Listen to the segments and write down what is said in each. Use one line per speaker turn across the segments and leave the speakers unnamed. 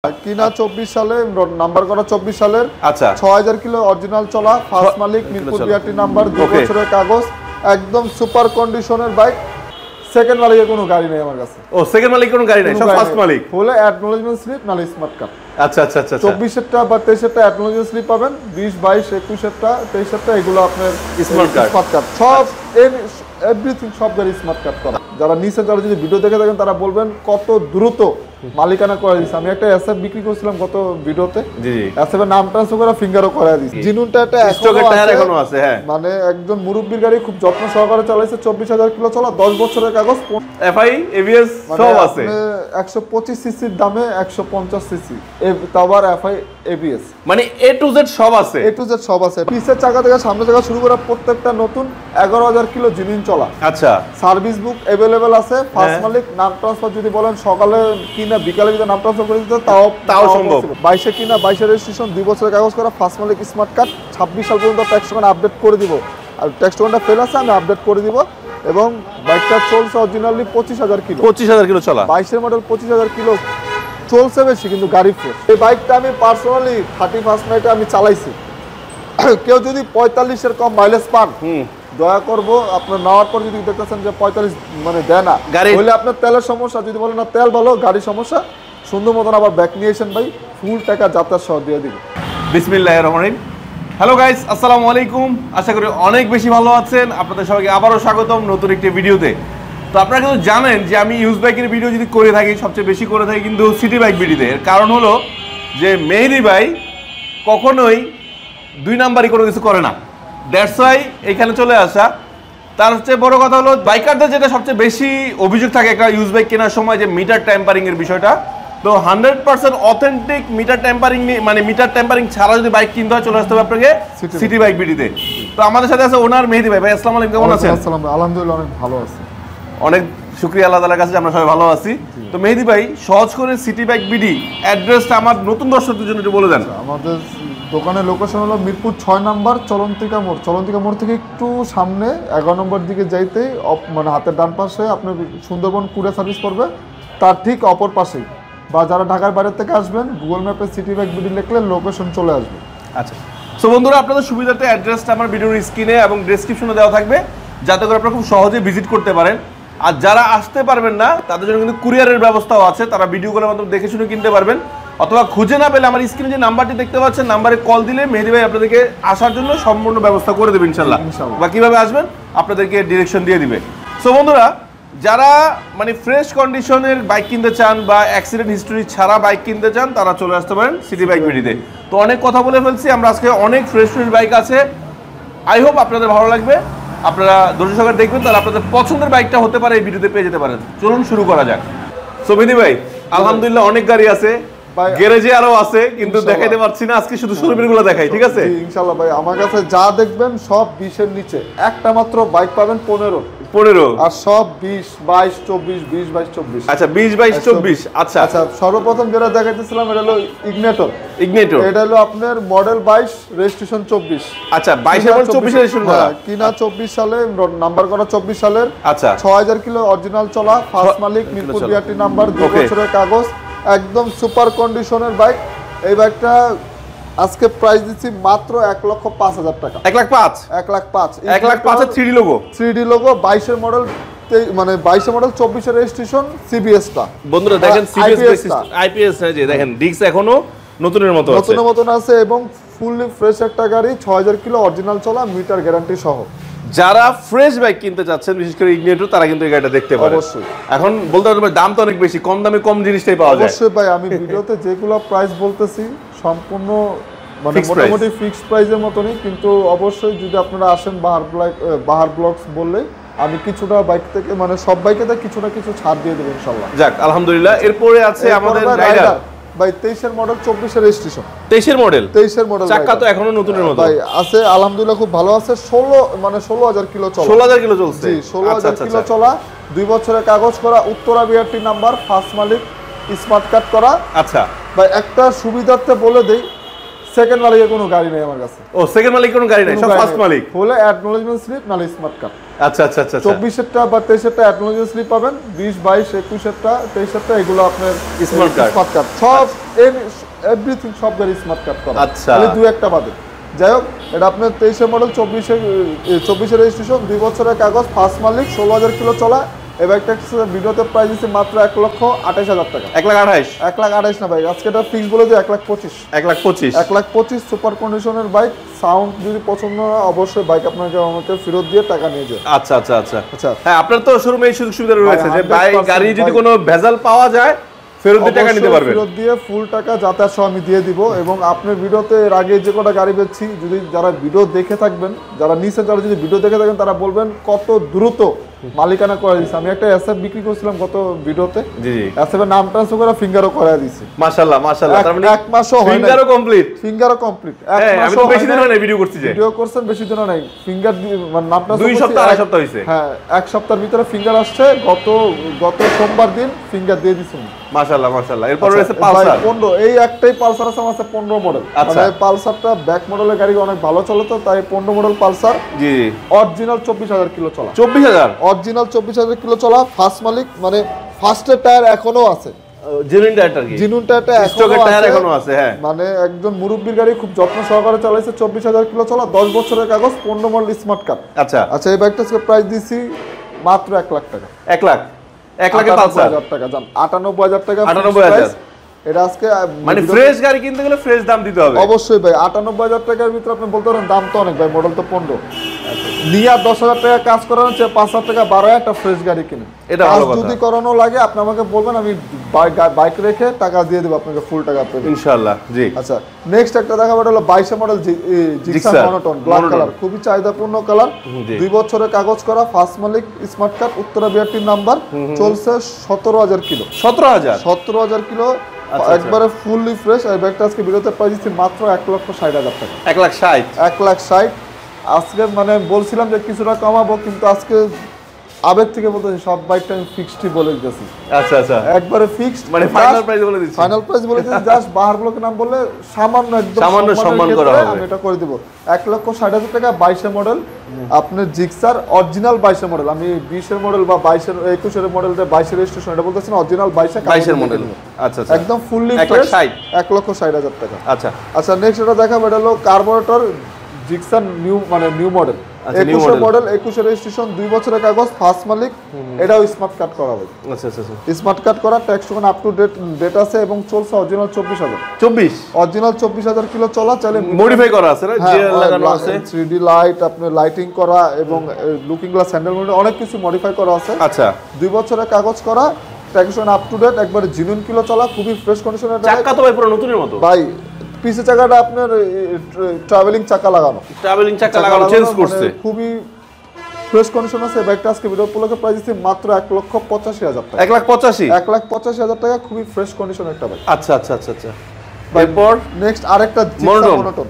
কিনা 24 সালে নাম্বার করা 24 সালের
আচ্ছা
6000 কিলো অরিজিনাল চলা ফার্স্ট মালিক মিরপুর বিআরটি নাম্বার 2 বছরের কাগজ একদম সুপার কন্ডিশনের বাইক সেকেন্ড মালিকের কোনো গাড়ি নেই আমার কাছে
ও সেকেন্ড মালিক কোনো গাড়ি নেই সব ফার্স্ট মালিক
হলে অ্যাকনোলেজমেন্ট স্লিপ নালে স্মার্ট কার্ড
আচ্ছা আচ্ছা আচ্ছা
24 এরটা বা 23 এরটা অ্যাকনোলেজমেন্ট স্লিপ পাবেন 20 22 21 এরটা 23 এরটা এগুলো আপনার
স্মার্ট কার্ড
সব এভরিথিং সব গাড়ি স্মার্ট কার্ড করা যারা নিচে যারা যদি ভিডিও দেখে থাকেন তারা বলবেন কত দ্রুত মালিকানা করে দিয়েছে আমি একটা এসএফ বিক্রি করছিলাম গত ভিডিওতে
জি জি
এসএফ এর নাম ট্রান্সফার করে ফিঙ্গারও করে দিয়েছি জিনুনটা একটা
স্টকের টায়ার এখনো আছে হ্যাঁ
মানে একজন মুরব্বির গাড়ি খুব যত্ন সহকারে চালাইছে 24000 কিলো চলা 10 বছরের কাগজ
এফআই এবিএস সব আছে
125 সিসির দামে 150 সিসি তারপর এফআই এবিএস
মানে এ টু জেড সব আছে
এ টু জেড সব আছে পিছের চাকা থেকে সামনের চাকা শুরু করে প্রত্যেকটা নতুন 11000 কিলো জিনিন চলা
আচ্ছা
সার্ভিস বুক अवेलेबल আছে ফার্স্ট মালিক নাম ট্রান্সফার যদি বলেন সকালে কিনা বিকালে যদি নাম ট্রান্সফার করে দিতে তাও সম্ভব 22 কিনা 22 এর রেজিস্ট্রেশন 2 বছরের কাগজ করা ফার্স্ট মালিক স্মার্ট কার্ড 26 সাল পর্যন্ত ট্যাক্স টোকেন আপডেট করে দিব আর ট্যাক্স টোকেনটা ফেল আছে আমি আপডেট করে দিব এবং বাইকটা চলছে অরিজিনালি 25000 কিলো
25000 কিলো চলা
22 এর মডেল 25000 কিলো চলছে বেশি কিন্তু গাড়ি ফ্রেশ এই বাইকটা আমি পার্সোনালি 31 নাইটে আমি চালাইছি কেউ যদি 45 এর কম মাইলেজ পান দয়া করব আপনার নেওয়ার পর যদি দেখতেছেন যে 45 মানে দেয় না তাহলে আপনার তেলের সমস্যা যদি বলেন না তেল ভালো গাড়ি সমস্যা সুন্দর মতন আবার ব্যাক নিয়ে আসেন ভাই ফুল টাকা যাত্রা সহ দিয়ে দিব
বিসমিল্লাহির রহমানির রহিম হ্যালো গাইস আসসালামু আলাইকুম আশা করি অনেক বেশি ভালো আছেন আপনাদের সবাইকে আবারও স্বাগতম নতুন একটি ভিডিওতে তো আপনারা কিন্তু জানেন যে আমি ইউজ বাইকের ভিডিও যদি করে থাকি সবচেয়ে বেশি করে থাকি কিন্তু সিটি বাইক ভিডিওতে এর কারণ হলো যে মেহেদী ভাই কখনোই দুই নাম্বারই কোনো কিছু করে না দ্যাটস ওয়াই এখানে চলে আসা তার চেয়ে বড় কথা হলো বাইকারদের যেটা সবচেয়ে বেশি অভিযোগ থাকে একটা ইউজ বাইক কেনার সময় যে মিটার ট্যাম্পারিং এর বিষয়টা তো 100% অথেন্টিক মিটার ট্যাম্পারিং মানে মিটার ট্যাম্পারিং ছাড়া যদি বাইক কিনতে হয় চলে আসতে হবে আপনাকে সিটি বাইক ভিডিওতে তো আমাদের সাথে আছে ওনার মেহেদী ভাই আসসালামু আলাইকুম কেমন আছেন
আসসালাম আলহামদুলিল্লাহ অনেক ভালো আছি
অনেক শুকরিয়া আল্লাহ তাআলার কাছে আমরা সবাই ভালো আছি তো মেহেদী ভাই সহজ করে সিটি বাইক বিডি অ্যাড্রেসটা আমার নতুন দর্শকদের জন্য একটু বলে দেন
আমাদের দোকানের লোকেশন হলো মিরপুর 6 নাম্বার চলন্তিকা মোড় থেকে একটু সামনে 11 নম্বর দিকে যাইতেই মানে হাতের ডান পাশে আপনার সুন্দরবন কুরিয়ার সার্ভিস করবে তার ঠিক অপর পাশেই বা যারা ঢাকার বাইরে থেকে আসবেন গুগল ম্যাপে সিটি বাইক বিডি লিখলে লোকেশন চলে আসবে
আচ্ছা সো বন্ধুরা আপনাদের সুবিধাতে অ্যাড্রেসটা আমার ভিডিওর স্ক্রিনে এবং ডেসক্রিপশনে দেওয়া থাকবে যাতে করে আপনারা খুব সহজে ভিজিট করতে পারেন আর যারা আসতে পারবেন না তাদের জন্য কিন্তু কুরিয়ারের ব্যবস্থাও আছে তারা ভিডিওগুলোর মাধ্যমে দেখে শুনে কিনতে পারবেন অথবা খুঁজে না পেলে আমার স্ক্রিনে যে নাম্বারটি দেখতে পাচ্ছেন নাম্বারে কল দিলে মেহেদী ভাই আপনাদেরকে আসার জন্য সম্পূর্ণ ব্যবস্থা করে দেবে ইনশাল্লাহ বা কীভাবে আসবেন আপনাদেরকে ডিরেকশন দিয়ে দিবে সো বন্ধুরা যারা মানে ফ্রেশ কন্ডিশনের বাইক কিনতে চান বা অ্যাক্সিডেন্ট হিস্টরি ছাড়া বাইক কিনতে চান তারা চলে আসতে পারেন সিটি বাইক ভিডিওতে তো অনেক কথা বলে ফেলছি আমরা আজকে অনেক ফ্রেশ বাইক আছে আই হোপ আপনাদের ভালো লাগবে আপনারা ধৈর্য সহকারে দেখবেন তাহলে আপনাদের পছন্দের বাইকটা হতে পারে এই ভিডিওতে পেয়ে যেতে পারেন চলুন শুরু করা যাক সো মেহেদী ভাই আলহামদুলিল্লাহ অনেক গাড়ি আছে গ্যারেজে আরো আছে কিন্তু দেখাইতে পারছি না আজকে শুধু শোরুমের গুলো দেখাই ঠিক আছে
ইনশাআল্লাহ ভাই আমার কাছে যা দেখবেন সব 20 এর নিচে একটা মাত্র বাইক পাবেন 15 আর সব 20 22 24 20 22 24
আচ্ছা 20 22 24 আচ্ছা
আচ্ছা সর্বপ্রথম যেটা দেখাইতেছিলাম এটা হলো ইগনিটর এটা হলো আপনার মডেল 22 রেজিস্ট্রেশন 24
আচ্ছা 22 এর 24 রেজিস্ট্রেশন করা
কিনা 24 সালে নাম্বার করা 24 সালের
আচ্ছা
6000 কিলো অরিজিনাল চলা ফার্স্ট মালিক মিরপুর বিআরটি নাম্বার 2 বছরের কাগজ একদম সুপার কন্ডিশনের বাইক এই বাইকটা আজকে প্রাইস দিচ্ছি মাত্র 1,05,000 টাকা
1,05,000 এর 3D লোগো
22 এর মডেল মানে 22 এর মডেল 24 এর রেজিস্ট্রেশন সিবিএস টা
বন্ধুরা দেখেন সিবিএস আইপিএস যে দেখেন ডিক্স এখনো নতুনের মতো আছে
নতুনের মতন আছে এবং ফুললি ফ্রেশ একটা গাড়ি 6000 কিলো অরিজিনাল চলা মিটার গ্যারান্টি সহ
যারা ফ্রেশ বাইক কিনতে চাচ্ছেন বিশেষ করে ইগনিটর তারা কিন্তু এই গাড়িটা দেখতে পারেন
অবশ্যই
এখন বলতে পারবেন দাম তো অনেক বেশি কম দামে কম জিনিসটাই পাওয়া যায়
অবশ্যই ভাই আমি ভিডিওতে যেগুলো প্রাইস বলতেছি সম্পূর্ণ মানে মোটামুটি ফিক্সড প্রাইসের মতনই কিন্তু অবশ্যই যদি আপনারা আসেন বাহার ব্লগস বললে আমি কিছুটা বাইক থেকে মানে সব বাইকে কিছু না কিছু ছাড় দিয়ে দেব ইনশাআল্লাহ
যাক আলহামদুলিল্লাহ এরপরে আছে আমাদের রাইডার
ভাই 23 এর মডেল 24 এর রেজিস্ট্রেশন
23 এর মডেল চাকা তো এখনো নতুনের মতো
ভাই আছে আলহামদুলিল্লাহ খুব ভালো আছে 16000 কিলো চলা
16000 কিলো চলছে
জি 16000 কিলো চলা 2 বছরের কাগজ করা উত্তরা বিআরটি নাম্বার ফার্স্ট মালিক স্মার্ট কার্ড করা
আচ্ছা
ভাই একটা সুবিধার্থে বলে দেই সেকেন্ড মালিকের কোনো গাড়ি নেই আমার কাছে।
ও সেকেন্ড মালিক কোনো গাড়ি নাই, সব ফার্স্ট মালিক।
হলে অ্যাকনোলেজমেন্ট স্লিপ নালে স্মার্ট কার্ড।
আচ্ছা আচ্ছা আচ্ছা
24 বা 23 অ্যাকনোলেজমেন্ট স্লিপ পাবেন, 20, 22, 21 23 এগুলো আপনার
স্মার্ট কার্ড।
সব এভরিথিং সব গাড়ি স্মার্ট কার্ড করা।
আচ্ছা,
খালি দুই একটা বাদে। যাই হোক, এটা আপনার 23 মডেল, 24 রেজিস্ট্রেশন, 2 বছরের কাগজ, ফার্স্ট মালিক, 16,000 কিলো চলা। এই বাইকটা ভিডিওতে প্রাইস দিচ্ছি মাত্র 1,28,000 টাকা।
1,28,000?
1,28,000 না ভাই, আজকে এটা ফিক্স বলে দিই 1,25,000।
1,25,000?
1,25,000 সুপার কন্ডিশনের বাইক। সাউন্ড যদি পছন্দ হয় অবশ্যই বাইক আপনাকে আমাকে ফেরত দিয়ে টাকা নিয়ে যাবে।
আচ্ছা আচ্ছা আচ্ছা
আচ্ছা,
হ্যাঁ, আপনার তো শোরুমে এই সুযোগ সুবিধা রয়েছে যে
100%
গাড়ি যদি কোনো ভেজাল পাওয়া যায় ফেরত দিয়ে টাকা নিতে পারবেন।
ফেরত দিয়ে ফুল টাকা যাতায়াত সহ আমি দিয়ে দিব। এবং আপনার ভিডিওতে এর আগে যে কটা গাড়ি বেচছি, যদি যারা ভিডিও দেখে থাকবেন, যারা নিচে যারা যদি ভিডিও দেখে থাকেন, তারা বলবেন কত দ্রুত মালিকানা করে দিয়েছে। আমি একটা এসএফ বিক্রি করছিলাম গত ভিডিওতে,
জি জি,
এসএফ এর নাম ট্রান্সফার করে ফিঙ্গারও করে দিয়েছি।
মাশাআল্লাহ মাশাআল্লাহ, তার মানে
এক মাসও হয় না,
ফিঙ্গারও কমপ্লিট।
ফিঙ্গারও কমপ্লিট।
হ্যাঁ, আমি তো বেশি দিন হয় না ভিডিও করছি, যে
ভিডিও করছেন বেশি দিন নাই, ফিঙ্গার মানে নাম ট্রান্সফার
2 সপ্তাহ 2.5 সপ্তাহ হইছে।
হ্যাঁ, এক সপ্তাহের ভিতরে ফিঙ্গার আসছে। গত সোমবার দিন ফিঙ্গার দিয়ে দিছি।
মাশাআল্লাহ মাশাআল্লাহ। এরপর রয়েছে পালসার
15, এই একটাই পালসার আছে আমার কাছে 15 মডেল।
আচ্ছা,
মানে পালসারটা ব্যাক মডেলের গাড়ি অনেক ভালো চলে, তো তাই 15 মডেল পালসার।
জি জি,
অরিজিনাল 24,000 কিলো চলা।
24,000?
অরিজিনাল 24,000 কিলো চলা, ফার্স্ট মালিক, মানে ফার্স্টের টায়ার এখনো আছে,
জেনুইন টায়ারটা কি?
জিনুন টায়ারটা
স্টকের টায়ার এখনো আছে। হ্যাঁ,
মানে একজন মুরব্বির গাড়ি, খুব যত্ন সহকারে চালাইছে। 24,000 কিলো চলা, 10 বছরের কাগজ, 15 মডেল স্মার্ট কার্ড।
আচ্ছা
আচ্ছা, এই বাইকটা প্রাইস দিছি মাত্র 1 লাখ টাকা।
1 লাখ? 1 লাখে পালসার?
98,000 টাকা জান, 98,000 টাকা।
98,000?
এটা আজকে
মানে ফ্রেশ গাড়ি কিনতে গেলে ফ্রেশ দাম দিতে হবে
অবশ্যই ভাই। 98,000 টাকার ভিতরে আপনি বলতে পারেন দাম তো অনেক ভাই, মডেল তো 15। নিয়ে 10,000 টাকা কাজ করানো চেয়ে 5,000 টাকা বাড়ায় একটা ফ্রেশ গাড়ি কিনে।
এটা ভালো কথা।
যদি করানো লাগে আপনি আমাকে বলবেন, আমি বাইক রেখে টাকা দিয়ে দেব আপনাকে, ফুল টাকা পেয়ে
ইনশাআল্লাহ। জি,
আচ্ছা, নেক্সট একটা দেখাবো, এটা হলো 22 model Gixxer monotone, black colour, খুবই চাহিদাপূর্ণ কালার। 2 বছরের কাগজ করা, ফার্স্ট মালিক, smart card, Uttara BRT number, চলছে 17,000 কিলো। 17,000 কিলো একবারে ফুললি ফ্রেশ। এই ব্যাগটা আজকে ভিডিওতে প্রাইস দিচ্ছি মাত্র 1,60,000 টাকা।
1,60,000?
1,60,000 আজকে মানে বলছিলাম যে কিছুটা কমাবো, কিন্তু আজকে আবেগ থেকে বলতেছি সব বাইকটা আমি ফিক্সডই বলে দিতেছি।
আচ্ছা আচ্ছা,
একবারে ফিক্সড,
মানে ফাইনাল প্রাইস বলে দিচ্ছি।
ফাইনাল প্রাইস বলে দিচ্ছি। জাস্ট বাহার ব্লকের নাম বললে সামান্য একদম
সামান্য সম্মান করা হবে,
আমি এটা করে দেব। 1,60,000 টাকা 22 মডেল আপনার জিক্সার, অরিজিনাল 22 মডেল। আমি 20 মডেল বা 21 মডেলটা 22 রেজিস্ট্রেশন এটা বলতেছি না, অরিজিনাল 22 মডেল।
আচ্ছা আচ্ছা,
একদম ফুললি ফ্রেশ, 1,60,000 টাকা।
আচ্ছা
আচ্ছা, নেক্সট এটা দেখাবো, এটা হলো carburettor Gixxer new model. 21 model, 21 registration, 2 বছরের কাগজ, ফার্স্ট মালিক। এটাও স্মার্ট কার্ড করা হবে।
আচ্ছা আচ্ছা,
স্মার্ট কার্ড করা, tax token up to date আছে এবং চলছে অরিজিনাল 24,000।
24?
অরিজিনাল 24,000 কিলো চলা। চাইলে
মডিফাই করা আছে না, জিএল লাগানো আছে,
3D লাইট, আপনার লাইটিং করা এবং লুকিং গ্লাস, হ্যান্ডেল অনেক কিছু মডিফাই করা আছে।
আচ্ছা,
2 বছরের কাগজ করা, tax token up to date, একবারে জিনুইন কিলো চলা, খুবই ফ্রেশ কন্ডিশনের।
চাকা তো ভাই পুরো নতুনের মতো
ভাই। পিছে চাকাটা আপনার ট্রাভেলিং চাকা লাগানো,
চেঞ্জ করছে,
খুবই ফ্রেশ কন্ডিশন আছে। ব্যাগটা আজকে ভিডিও উপলক্ষে প্রাইস দিচ্ছি মাত্র 1,85,000 টাকা।
1,85,000?
1,85,000 টাকা, খুবই ফ্রেশ কন্ডিশন একটা বাইক।
আচ্ছা আচ্ছা আচ্ছা আচ্ছা। এরপর
নেক্সট আরেকটা মনোটন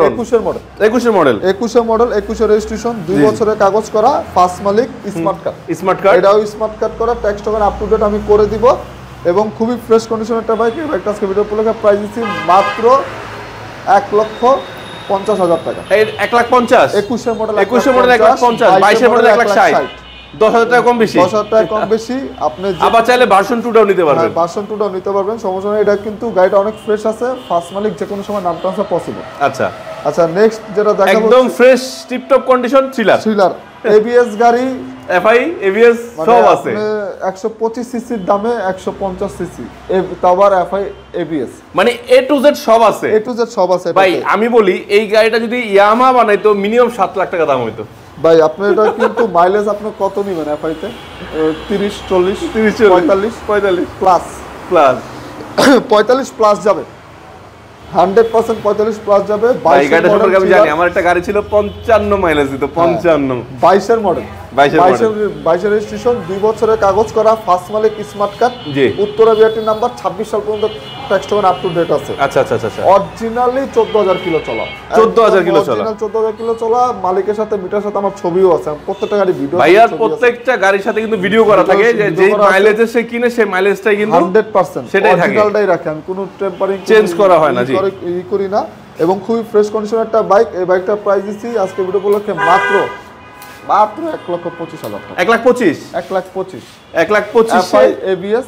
21 মডেল।
21 মডেল,
21 রেজিস্ট্রেশন, 2 বছরের কাগজ করা, ফার্স্ট মালিক, স্মার্ট কার্ড। এটাও স্মার্ট কার্ড করা, tax token up to date আমি করে দিব এবং খুবই ফ্রেশ কন্ডিশনের একটা বাইক। এই বাইকটা আজকে ভিডিও উপলক্ষে প্রাইস দিচ্ছি মাত্র 1,50,000 টাকা।
1,50,000?
21 মডেল,
1,50,000, 22 মডেল 1,60,000, 10,000 টাকা কম বেশি।
10,000 টাকা কম বেশি। আপনি
আবার চাইলে ভার্সন 2টাও নিতে পারবেন।
ভার্সন 2টাও নিতে পারবেন, সমস্যা নেই। এটা কিন্তু গাড়িটা অনেক ফ্রেশ আছে, ফার্স্ট মালিক, যে কোনো সময় নাম ট্রান্সফার পসিবল।
আচ্ছা
আচ্ছা, নেক্সট যেটা দেখাবো,
একদম fresh tiptop condition thriller,
ABS গাড়ি,
এফআই এবিএস সব আছে।
125 সিসির দামে 150 সিসি, তারপর এফআই এবিএস,
মানে এ টু জেড সব আছে।
এ টু জেড সব আছে
ভাই আমি বলি, এই গাড়িটা যদি ইয়ামাহা বানাইতো মিনিমাম 7 লাখ টাকা দাম হইতো
ভাই। আপনি এটা কিন্তু মাইলেজ আপনি কত নেবেন এফআই তে? 30, 40, 45 প্লাস 45 প্লাস যাবে, 100% 45 প্লাস যাবে।
ভাই গাড়িটা সম্পর্কে আমি জানি, আমার একটা গাড়ি ছিল 55 মাইলেজ দিত, 55।
22 মডেল, 22 রেজিস্ট্রেশন, 2 বছরের কাগজ করা, ফার্স্ট মালিক, smart card, Uttara BRT number, 26 সাল পর্যন্ত tax token up to date আছে।
আচ্ছা আচ্ছা আচ্ছা,
অরিজিনালি 14,000 কিলো চলা,
14,000 কিলো চলা,
14,000 কিলো চলা। মালিকের সাথে, মিটার সাথে আমার ছবিও আছে, প্রত্যেকটা গাড়ি ভিডিও।
ভাইয়ার প্রত্যেকটা গাড়ির সাথে কিন্তু ভিডিও করা থাকে, যে যেই মাইলেজে সে কিনে সেই মাইলেজটাই কিন্তু
100%
সেটাই থাকে,
অরিজিনালটাই রাখে। আমি কোনো টেম্পারিং
চেঞ্জ করা হয় না, জি
করি না। এবং খুবই ফ্রেশ কন্ডিশনের একটা বাইক। এই বাইকটার প্রাইস দিচ্ছি আজকে ভিডিও উপলক্ষে মাত্র 1,25,000 টাকা।
1,25,000
1,25,000
1,25,000
ABS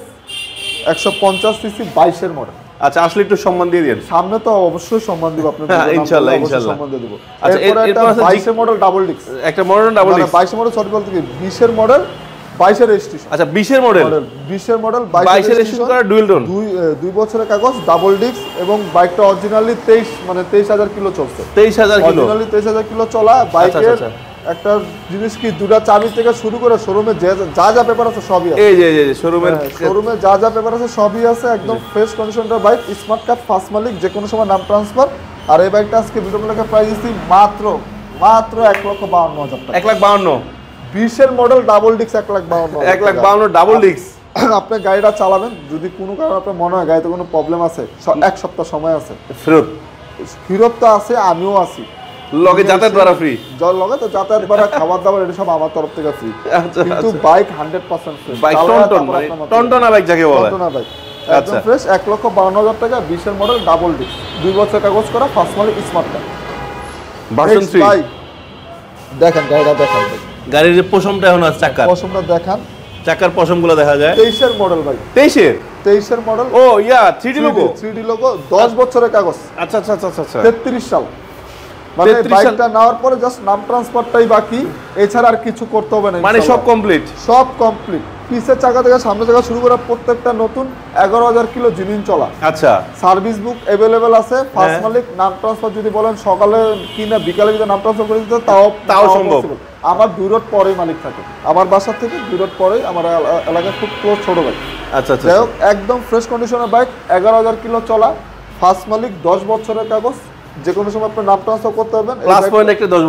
150 সিসি 22 মডেল।
আচ্ছা, আসলে একটু সম্মান দিয়ে দিন।
সামনে তো অবশ্যই সম্মান দিব আপনাদের,
ইনশাআল্লাহ
ইনশাআল্লাহ সম্মান দিয়ে দিব।
আচ্ছা,
এরপর একটা 22 মডেল ডাবল ডিস্ক,
একটা model double disc
22 model sorry বলতে কি 20 মডেল 22 রেজিস্ট্রেশন।
আচ্ছা, 20 মডেল
20 মডেল
22 রেজিস্ট্রেশন করা ডুয়াল টোন,
2 বছরের কাগজ, ডাবল ডিস্ক এবং বাইকটা অরিজিনালি 23,000 কিলো চলছে।
23,000 কিলো
অরিজিনালি 23,000 কিলো চলা বাইকের। একটা জিনিস কি, দুটা চাবি থেকে শুরু করে শোরুমে যা যা পেপার আছে সবই আছে।
এই যে শোরুমে
যা যা পেপার আছে সবই আছে, একদম ফ্রেশ কন্ডিশনের বাইক, স্মার্ট কার্ড, ফার্স্ট মালিক, যে কোনো সময় নাম ট্রান্সফার। আর এই বাইকটা আজকে ভিডিও লেখা প্রাইস দিচ্ছি মাত্র 1,52,000 টাকা।
1,52,000
20 model double disc 1,52,000
1,52,000 double disc.
আপনি গাড়িটা চালাবেন, যদি কোনো কারণে আপনার মনে হয় গাড়িতে কোনো প্রবলেম আছে, 1 সপ্তাহ সময় আছে, ফেরত তো আছে, আমিও আছি
লগে, যাতায়াত ভাড়া ফ্রি,
লগে তো যাতায়াত ভাড়া, খাবার দাবার এটা সব আমার তরফ থেকে ফ্রি। কিন্তু বাইক 100% ফ্রি,
বাইক টনটনা বাইক যাকে বলে,
টনটনা বাইক একদম ফ্রেশ। 1,52,000 টাকা 20 মডেল ডাবল ডিস্ক, 2 বছর কাগজ করা, ফার্স্ট মালিক, স্মার্ট কার্ড,
ভার্সন 3।
ভাই দেখেন গাড়িটা দেখান,
গাড়ির যে পশমটা এখন আছে,
পশমটা দেখান,
চাকার পশমগুলো দেখা যায়।
23 মডেল ভাই, 23 মডেল।
ও ইয়া 3D লোগো 10
বছরের কাগজ।
আচ্ছা
33 সাল, মানে বাইকটা নেওয়ার পরে জাস্ট নাম ট্রান্সফারটাই বাকি, এছাড়া আর কিছু করতে হবে না,
মানে সব কমপ্লিট।
পিছের চাকা থেকে সামনের চাকা শুরু করে প্রত্যেকটা নতুন, 11,000 কিলো জিনিস চলা।
আচ্ছা,
সার্ভিস বুক अवेलेबल আছে, ফার্স্ট মালিক, নাম ট্রান্সফার যদি বলেন সকালে কিনা বিকালে যদি নাম ট্রান্সফার করে দিতে তাও সম্ভব। আমার 2 রোড পরেই মালিক থাকে, আমার বাসা থেকে 2 রোড পরেই, আমার এলাকা খুব ক্লোজ, ছোট বাইক।
আচ্ছা,
যাই হোক, একদম ফ্রেশ কন্ডিশনের বাইক, 11,000 কিলো চলা, ফার্স্ট মালিক, 10 বছরের কাগজ, যে কোনো সময় আপনি নাম ট্রান্সফার করতে পারবেন।
প্লাস পয়েন্ট একটা 10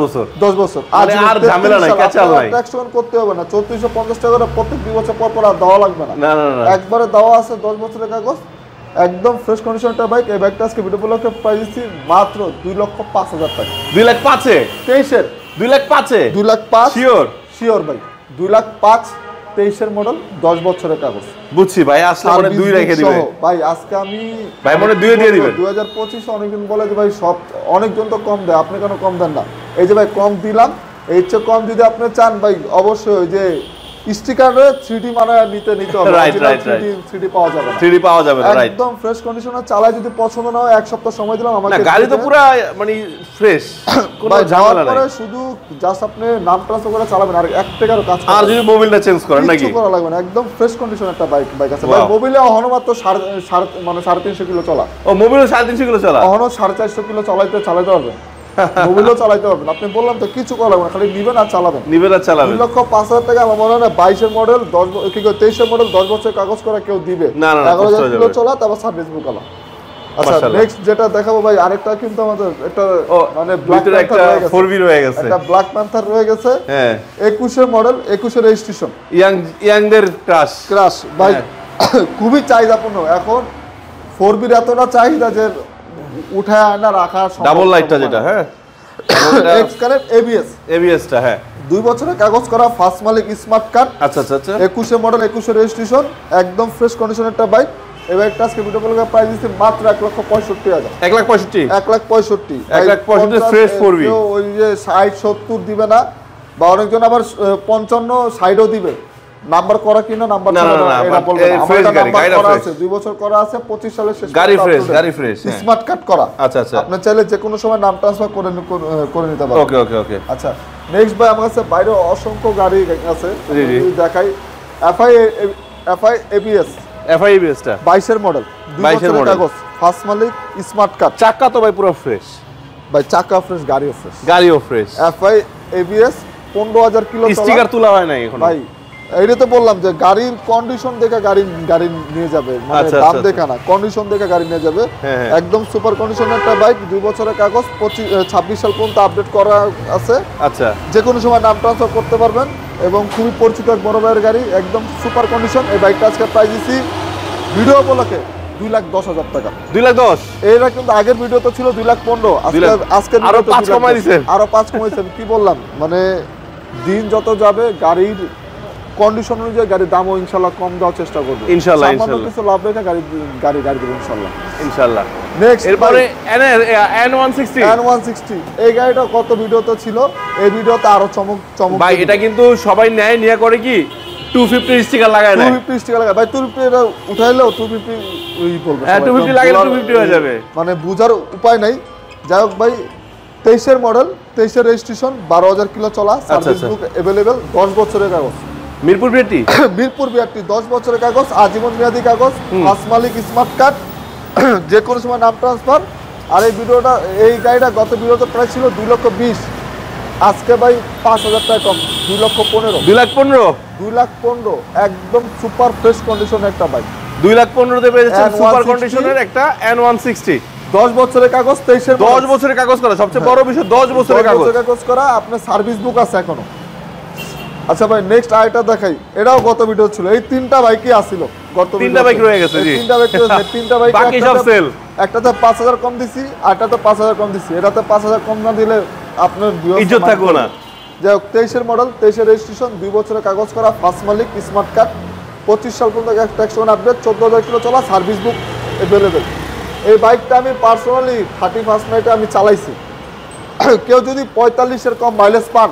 বছর আর ঝামেলা নাই, ক্যাচাল নাই,
ট্যাক্স করতে হবে না। 3450 টাকা করে প্রত্যেক 2 বছর পর পর আর দেওয়া লাগবে না, একবারে দেওয়া আছে 10 বছরের কাগজ, একদম ফ্রেশ কন্ডিশনের বাইক। এই বাইকটা আজকে ভিডিও উপলক্ষে প্রাইস দিচ্ছি মাত্র 2,05,000 টাকা।
2,05,000
23 এর
2,05,000
2,05,000 শিওর ভাই, 2,05,000 23 মডেল, 10 বছরের কাগজ।
বুঝছি ভাই, আসলে মানে 2 রেখে দিবেন
ভাই। আজকে আমি
ভাই মনে 2 দিয়ে দিবেন।
2025 অনেকজন বলে যে ভাই সব, অনেকজন তো কম দেয়, আপনি কেন কম দেন না? এই যে ভাই কম দিলাম, এই চেয়ে কম যদি আপনি চান ভাই, অবশ্যই ওই যে স্টিকারে 3D মানে নিতে হবে,
রাইট
3D পাওয়া যাবে না,
3D পাওয়া যাবে না, রাইট।
একদম ফ্রেশ কন্ডিশনে চালায়, যদি পছন্দ না হয় 1 সপ্তাহ সময় দিলাম আমাকে,
না গাড়ি তো পুরো মানে ফ্রেশ, কোনো ঝামেলা নাই।
শুধু জাস্ট আপনি নাম ট্রান্সফার করে চালাবেন, আর 1 টাকারও কাজ
আর যদি মোবিলটা চেঞ্জ করেন নাকি
কিছু করা লাগবে না, একদম ফ্রেশ কন্ডিশন একটা বাইক আছে ভাই। মোবিলে অহনো মাত্র 350 কিলো চলা। ও
মোবিলে 350 কিলো চলা,
অহনো 450 কিলো চালাইতে পারবেন, মোবিলও চালাইতে পারবেন। আপনি বললাম তো কিছু করা লাগবে না, খালি নিবেন আর চালাবেন। 2,05,000 টাকা আমার মনে হয় না 22 মডেল 23 মডেল 10 বছরের কাগজ করা কেউ দিবে। 11,000 কিলো চলা, তারপর সার্ভিস বুক আলা। আচ্ছা, নেক্সট যেটা দেখাবো ভাই, আরেকটা কিন্তু আমাদের একটা মানে ব্ল্যাক প্যান্থার
4V রয়ে গেছে,
একটা ব্ল্যাক প্যান্থার রয়ে গেছে। হ্যাঁ, 21 মডেল 21 রেজিস্ট্রেশন,
ইয়াংদের ক্রাশ
ভাই। খুবই চাহিদাপূর্ণ এখন 4V এতটা চাহিদা যে উঠায় আনা রাখা
ডাবল লাইটটা যেটা, হ্যাঁ
এক্স কারেন্ট ABS
টা, হ্যাঁ
2 বছরের কাগজ করা, ফার্স্ট মালিক, স্মার্ট কার্ড।
আচ্ছা
21 মডেল 21 রেজিস্ট্রেশন, একদম ফ্রেশ কন্ডিশনের একটা বাইক। এই বাইকটা আজকে ভিডিও কলে প্রাইস দিচ্ছি মাত্র 1,65,000
1,65,000 ফ্রেশ 4V।
ওই যে 60-70 দিবে না, বা অনেকজন আবার 55-60ও দিবে, নাম্বার করা কিনা নাম্বার ছাড়া এটা বলবে না। আমার নাম্বার করা আছে, 2 বছর করা আছে, 25 সালের শেষ,
গাড়ি ফ্রেশ
স্মার্ট কার্ড করা।
আচ্ছা
আপনি চাইলে যে কোনো সময় নাম ট্রান্সফার করে নিতে পারবেন।
ওকে।
আচ্ছা, নেক্সট ভাই আমার কাছে বাইরে অসংখ্য গাড়ি আছে, দেখাই। FI ABS টা 22 মডেল, 2 বছরের কাগজ, ফার্স্ট মালিক, স্মার্ট কার্ড।
চাকা তো ভাই পুরো ফ্রেশ
ভাই, চাকা ফ্রেশ, গাড়িও ফ্রেশ। FI ABS 15,000 কিলো চলা,
স্টিকার তোলা হয় নাই এখন
ভাই। এইটা তো বললাম যে গাড়ির কন্ডিশন দেখে গাড়ি নিয়ে যাবে, মানে দাম দেখে না, কন্ডিশন দেখে গাড়ি নিয়ে যাবে। একদম সুপার কন্ডিশনের একটা বাইক, 2 বছরের কাগজ, 26 সাল পর্যন্ত আপডেট করা আছে।
আচ্ছা,
যে কোনো সময় নাম ট্রান্সফার করতে পারবেন, এবং খুবই পরিচিত এক বড় ভাইয়ের গাড়ি, একদম সুপার কন্ডিশন। এই বাইকটা আজকে প্রাইস দিচ্ছি ভিডিও উপলক্ষে 2,10,000 টাকা।
2,10,000
এরা কিন্তু আগের ভিডিও তো ছিল 2,15,000, আজকে
আরো 5 কমাই দিয়েছেন,
আরো 5 কমাইছেন। কি বললাম, মানে দিন যত যাবে গাড়ির কন্ডিশন অনুযায়ী গাড়ির দামও ইনশাল্লাহ কম দেওয়ার চেষ্টা করবো
ইনশাল্লাহ,
সামান্য
ইনশাল্লাহ।
কিছু লাভ রেখে গাড়ি দেবো ইনশাল্লাহ।
ইনশাআল্লাহ।
নেক্সট
এরপরে N160
N160 এই গাড়িটা কত ভিডিওতে ছিল, এই ভিডিওতে আরো চমক
ভাই, এটা কিন্তু সবাই নেয়, নিয়ে করে কি 250 স্টিকার লাগায় দেয়।
250 স্টিকার লাগায় ভাই, 250 এটা উঠাইলেও 250 ওই বলবে,
হ্যাঁ, 250 লাগালে 250 হয়ে যাবে,
মানে বুঝার উপায় নাই। যাই হোক ভাই, 23-এর মডেল, 23-এর রেজিস্ট্রেশন, 12,000 কিলো চলা, সার্ভিস বুক अवेलेबल, 10 বছরের কাগজ,
মিরপুর বিআরটি
মিরপুর বিআরটি 10 বছরের কাগজ, আজীবন মেয়াদী কাগজ, ফার্স্ট মালিক, স্মার্ট কার্ড, যে কোনো সময় নাম ট্রান্সফার। আর এই গাড়িটা গত ভিডিওতে প্রাইস ছিল 2,20,000, আজকে ভাই 5,000 টাকা কম, 2,15,000,
2,15,000
2,15,000, একদম সুপার ফ্রেশ কন্ডিশনের একটা বাইক।
2,15,000 তে পেয়ে যাচ্ছেন সুপার
N160
কন্ডিশনের একটা N160,
10 বছরের কাগজ, 23-এর
10 বছরের কাগজ করা, সবচেয়ে বড় বিষয় 10 বছরের কাগজ।
কাগজ করা, আপনার সার্ভিস বুক আছে এখনো। আচ্ছা ভাই, নেক্সট আইটা দেখাই, এটাও গত ভিডিও ছিল, এই তিনটা বাইকই আসছিল গত
তিনটা বাইক রয়ে গেছে, জি।
তিনটা বাইক রয়েছে, তিনটা বাইক
বাকি সব সেল।
একটাতে 5,000 কম দিছি, আরটাতে 5,000 কম দিছি, এটাতে 5,000 কম না দিলে আপনার
ইজ্জত থাকবে না।
যাই হোক, 23-এর মডেল, 23-এর রেজিস্ট্রেশন, 2 বছরের কাগজ করা, ফার্স্ট মালিক, স্মার্ট কার্ড, 25 সাল পর্যন্ত ট্যাক্স আপডেট, 14,000 কিলো চলা, সার্ভিস বুক अवेलेबल। এই বাইকটা আমি পার্সোনালি 31st নাইটে আমি চালাইছি। কেউ যদি 45-এর কম মাইলেজ পান,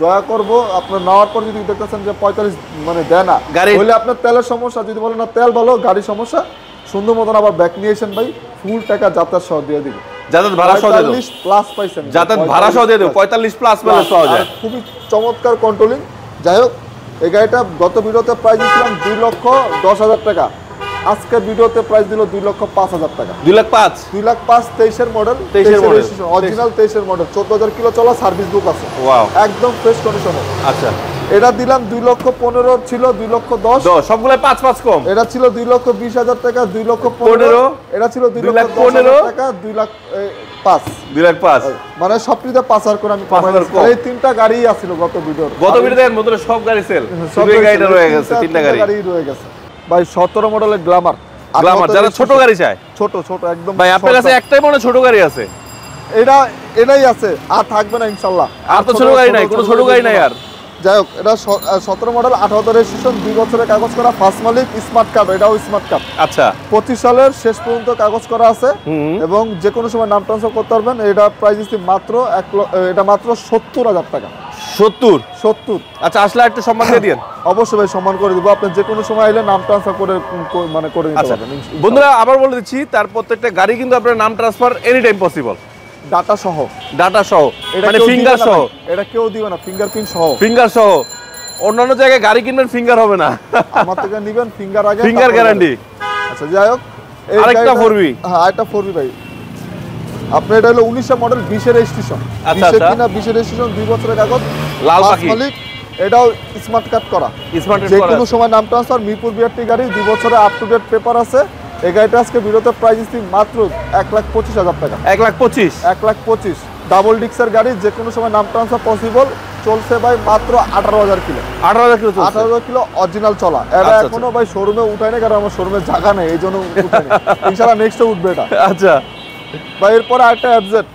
দয়া করবো আপনার নেওয়ার পর যদি দেখতেছেন যে 45 মানে দেয় না, তাহলে আপনার তেলের সমস্যা, যদি বলেন না তেল ভালো, গাড়ি সমস্যা, সুন্দর মতন আবার ব্যাক নিয়ে এসেন ভাই, ফুল টাকা যাতায়াত সহ দিয়ে দিবে,
যাতায়াত ভাড়া সহ দিয়ে দেব,
45 প্লাস পাইছেন,
যাতায়াত ভাড়া সহ দিয়ে দেব, 45 প্লাস মাইলেজ পাওয়া যায়,
খুবই চমৎকার কন্ট্রোলিং। যাই হোক, এই গাড়িটা গত ভিডিওতে প্রাইস দিয়েছিলাম 2,10,000 টাকা, আজকে ভিডিওতে প্রাইস দিল 2,05,000 টাকা,
2,05,000
2,05,000, 23-এর মডেল,
23-এর মডেল,
অরিজিনাল 23-এর মডেল, 14,000 কিলো চলা, সার্ভিস বুক আছে,
ওয়াও,
একদম ফ্রেশ কন্ডিশনে।
আচ্ছা,
এটা দিলাম 2,15,000 ছিল, 2,10,000,
সবগুলাই 5 কম,
এটা ছিল 2,20,000 টাকা, 2,15,000, এটা ছিল 2,10,000 টাকা, 2,05,000,
2,05,000,
মানে সবটিতে 5,000 করে আমি
5,000 কম।
এই তিনটা গাড়ি আছিল গত ভিডিওর,
গত ভিডিওতে মধ্যে সব গাড়ি সেল, সব গাড়িটা রয়ে গেছে, তিনটা গাড়ি
রয়ে গেছে ভাই। 17 মডেলের গ্ল্যামার,
যারা ছোট গাড়ি চায়,
ছোট একদম
ভাই আপনার কাছে একটাই মনে ছোট গাড়ি আছে,
এটাই আছে, আর থাকবে না ইনশাআল্লাহ,
আর তো ছোট গাড়ি নাই, কোনো ছোট গাড়ি নাই আর।
যাই হোক, এটা 17 মডেল, 18 রেজিস্ট্রেশন, 2 বছরের কাগজ করা, ফার্স্ট মালিক, স্মার্ট কার্ড, এটাও স্মার্ট কার্ড,
আচ্ছা,
25 সালের শেষ পর্যন্ত কাগজ করা আছে, এবং যে কোনো সময় নাম ট্রান্সফার করতে পারবেন। এটা প্রাইস দিচ্ছি মাত্র এটা মাত্র 70,000 টাকা। 70,
আচ্ছা, আসলে একটা সম্মান দিয়ে দিন,
অবশ্যই ভাই সম্মান করে দিব, আপনি যে কোনো সময় এলে নাম ট্রান্সফার করে নিতে পারবেন।
বন্ধুরা আবার বলে দিচ্ছি, তার প্রত্যেকটা গাড়ি কিন্তু আপনার নাম transfer any time possible,
data সহ,
মানে ফিঙ্গার সহ,
এটা কেউ দিবে না, ফিঙ্গারপ্রিন্ট সহ,
অন্যান্য জায়গায় গাড়ি কিনবেন ফিঙ্গার হবে না,
আমার থেকে নিবেন ফিঙ্গার আগে,
ফিঙ্গার গ্যারান্টি।
আচ্ছা, যাই হোক,
আরেকটা 4V,
হ্যাঁ আরেকটা 4V ভাই, আপনার এটা হলো 19-এর মডেল, 20-এর রেজিস্ট্রেশন, 20 কিনা 20-এর রেজিস্ট্রেশন, 2 বছরের কাগজ,
লাল পাখি,
মালিক, এটাও স্মার্ট কার্ড করা, যে কোনো সময় নাম ট্রান্সফার, মিরপুর বিআরটি গাড়ি, 2 বছরের আপ টু ডেট পেপার আছে। এই গাড়িটা আজকে ভিডিওতে প্রাইস দিচ্ছি মাত্র 1,25,000 টাকা,
1,25,000,
ডাবল ডিক্সের গাড়ি, যে কোনো সময় নাম ট্রান্সফার পসিবল, চলছে ভাই মাত্র 18,000 কিলো, 18,000 কিলো অরিজিনাল চলা। এটা এখনো ভাই শোরুমে উঠায় না, কারণ আমার শোরুমে জায়গা নেই, এই জন্য উঠায় না, ইনশাআল্লাহ নেক্সটে উঠবে এটা।
আচ্ছা
ভাই, এরপরে আরেকটা এফজেড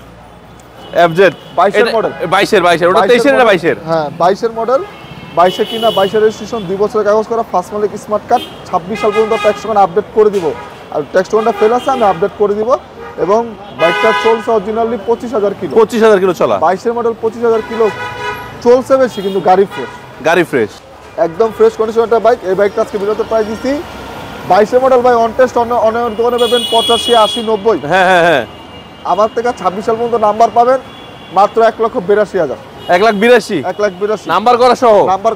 22-এর মডেল,
22-এর, ওটা 23-এর না 22-এর?
হ্যাঁ 22-এর মডেল, 22-এ কিনা, 22-এর রেজিস্ট্রেশন, 2 বছরের কাগজ করা, ফার্স্ট মালিক, স্মার্ট কার্ড, 26 সাল পর্যন্ত ট্যাক্স আপডেট করে দিব, আর ট্যাক্স ফেল আছে, আমি আপডেট করে দিব। এবং বাইকটা চলছে অরিজিনালি 25,000 কিলো,
25,000 কিলো চলা,
22-এর মডেল, 25,000 কিলো চলছে বেশি, কিন্তু গাড়ি ফ্রেশ, একদম ফ্রেশ কন্ডিশন একটা বাইক। এই বাইকটা আজকে ভিডিওতে প্রাইস দিচ্ছি 22-এর মডেল ভাই, অন টেস্ট অনেক দোকানে পাবেন 85, 80, 90,
হ্যাঁ,
আমার থেকে 26 সাল পর্যন্ত নাম্বার পাবেন মাত্র 1,82,000,
1,82,000 নাম্বার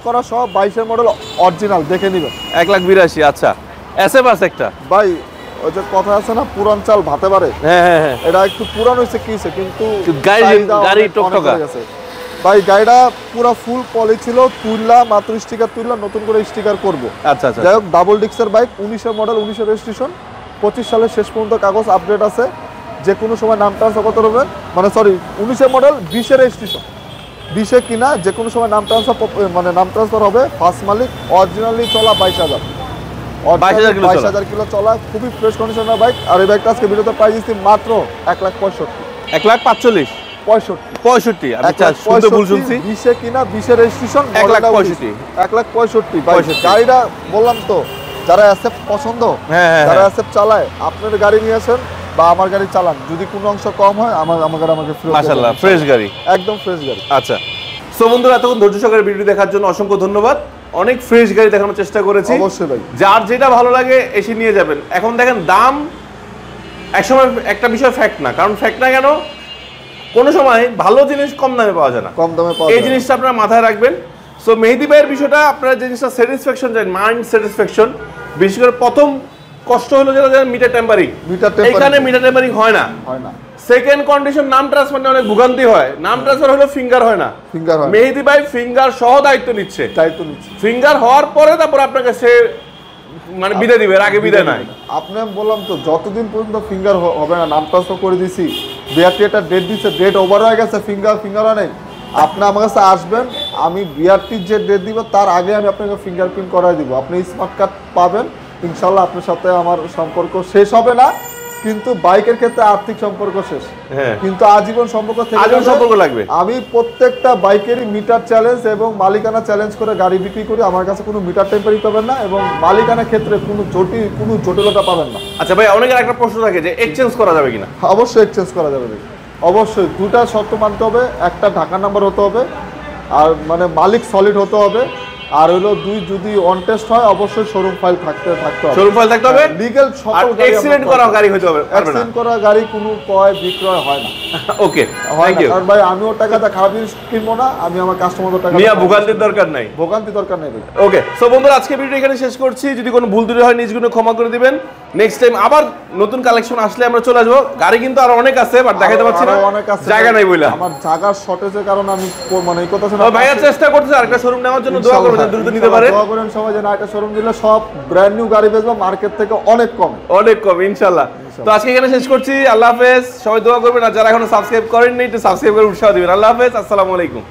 করা সহ,
22-এর মডেল অরিজিনাল, দেখে নিবেন,
1,82,000। আচ্ছা, এসএফ একটা
ভাই, ওই যে কথা আছে না, পুরান চাল ভাতে পারে,
হ্যাঁ,
এটা একটু পুরান হয়েছে, কি হয়েছে, কিন্তু
গাড়ি টকটকা
ভাই। গাড়িটা পুরো ফুল পলি ছিল, মাত্র স্টিকার তুললা, নতুন করে স্টিকার করবো।
আচ্ছা,
যাই হোক, ডাবল ডিক্সের বাইক, 19-এর মডেল, 19-এর রেজিস্ট্রেশন, 25 সালের শেষ পর্যন্ত কাগজ আপডেট আছে, যে কোনো সময় নাম ট্রান্সফার করতে পারবেন, মানে সরি 19-এর মডেল, 20-এর রেজিস্ট্রেশন, 20-এ কিনা, যে কোনো সময় নাম ট্রান্সফার হবে, ফার্স্ট মালিক, অরিজিনালি চলা 22,000 কিলো চলা, খুবই ফ্রেশ কন্ডিশনের বাইক। আর এই বাইকটা আজকে ভিডিওতে প্রাইস দিচ্ছি মাত্র 1,65,000, 1,65,000
আচ্ছা শুনতে ভুল শুনছি
20 কিনা 20 রেজিস্ট্রেশন
1,65,000
1,65,000 গাড়িটা বললাম তো যারা অ্যাসেপ্ট পছন্দ যারা অ্যাসেপ্ট চালায় আপনার গাড়ি নিয়ে আসেন বা আমার গাড়ি চালান যদি কোনো অংশ কম হয় আমাকে ফ্রি
মাশাআল্লাহ ফ্রেশ গাড়ি
একদম ফ্রেশ গাড়ি
আচ্ছা সো বন্ধুরা এতক্ষণ ধৈর্য সহকারে ভিডিও দেখার জন্য অসংখ্য ধন্যবাদ অনেক ফ্রেশ গাড়ি দেখানোর চেষ্টা করেছি
অবশ্যই ভাই
যার যেটা ভালো লাগে এসে নিয়ে যাবেন এখন দেখেন দাম একসময় একটা বিষয় ফ্যাক্ট না কারণ ফ্যাক্ট না কেন কোনো সময় ভালো জিনিস কম দামে পাওয়া যায় না
কম দামে পাওয়া
এই জিনিসটা আপনারা মাথায় রাখবেন সো মেহেদী ভাইয়ের বিষয়টা আপনারা যে জিনিসটা স্যাটিসফ্যাকশন চান মাইন্ড স্যাটিসফ্যাকশন বিশেষ করে প্রথম কষ্ট হলো যেটা মিটার টেম্পারিং এখানে মিটার টেম্পারিং হয় না সেকেন্ড কন্ডিশন নাম ট্রান্সফার অনেক ভোগান্তি হয় নাম ট্রান্সফার হলো ফিঙ্গার হয় না মেহেদী ভাই ফিঙ্গার সহ দায়িত্ব নিচ্ছে ফিঙ্গার হওয়ার পরে তারপর আপনাকে সে মানে বিদায় দিবে আগে বিদায় নাই
আপনি বললাম তো যতদিন পর্যন্ত ফিঙ্গার হবে না নাম ট্রান্সফার করে দিছি বিআরটি একটা ডেট দিচ্ছে ডেট ওভার হয়ে গেছে ফিঙ্গার নেই আপনি আমার কাছে আসবেন আমি বিআরটির যে ডেট দিব তার আগে আমি আপনাকে ফিঙ্গারপ্রিন্ট করাই দিব আপনি স্মার্ট কার্ড পাবেন ইনশাআল্লাহ আপনার সাথে আমার সম্পর্ক শেষ হবে না কিন্তু বাইকের ক্ষেত্রে আর্থিক সম্পর্ক শেষ কিন্তু আজীবন সম্পর্ক
লাগবে
আমি প্রত্যেকটা বাইকেরই মিটার চ্যালেঞ্জ এবং মালিকানা চ্যালেঞ্জ করে গাড়ি বিক্রি করি আমার কাছে কোনো মিটার টেম্পারিং পাবেন না এবং মালিকানা ক্ষেত্রে কোনো জটিলতা পাবেন না
আচ্ছা ভাই অনেকের একটা প্রশ্ন থাকে যে এক্সচেঞ্জ করা যাবে কিনা
অবশ্যই এক্সচেঞ্জ করা যাবে অবশ্যই দুটা শর্ত মানতে হবে একটা ঢাকা নাম্বার হতে হবে আর মানে মালিক সলিড হতে হবে আর হলো দুই যদি অন টেস্ট হয় অবশ্যই শোরুম ফাইল থাকতে হবে
শোরুম ফাইল থাকতে হবে
লিগ্যাল সকল
গাড়ি অ্যাক্সিডেন্ট করা গাড়ি হতে হবে
অ্যাক্সিডেন্ট করা গাড়ি কোনো ক্রয় বিক্রয় হয় না
ওকে থ্যাংক ইউ
আর ভাই আমিও টাকাটা খারাপ জিনিস কিনবো না আমি আমার কাস্টমারদের টাকা
নিয়া ভোগান্তির দরকার নাই
ভাই
ওকে সো বন্ধুরা আজকে ভিডিও এখানে শেষ করছি যদি কোনো ভুল ত্রুটি হয় নিজগুলো ক্ষমা করে দিবেন নেক্সট টাইম আবার নতুন কালেকশন আসলে আমরা চলে আসবো গাড়ি কিন্তু আর অনেক আছে বাট দেখাতে পাচ্ছি না জায়গা নাই বইলা
আমার জায়গার শর্টেজের কারণে আমি মানে এই কথা শুনে
ভাইয়া চেষ্টা করতেছে আরেকটা শোরুম নেওয়ার জন্য দোয়া করবেন দ্রুত নিতে পারে
দোয়া করেন সবাই যেন একটা শোরুম দিলে সব ব্র্যান্ড নিউ গাড়ি বেচবো মার্কেট থেকে অনেক কম
ইনশাআল্লাহ তো আজকে এখানে শেষ করছি আল্লাহ হাফেজ সবাই দোয়া করবেন আর যারা এখনো সাবস্ক্রাইব করেননি একটু সাবস্ক্রাইব করে উৎসাহ দিবেন আল্লাহ হাফেজ আসসালামু আলাইকুম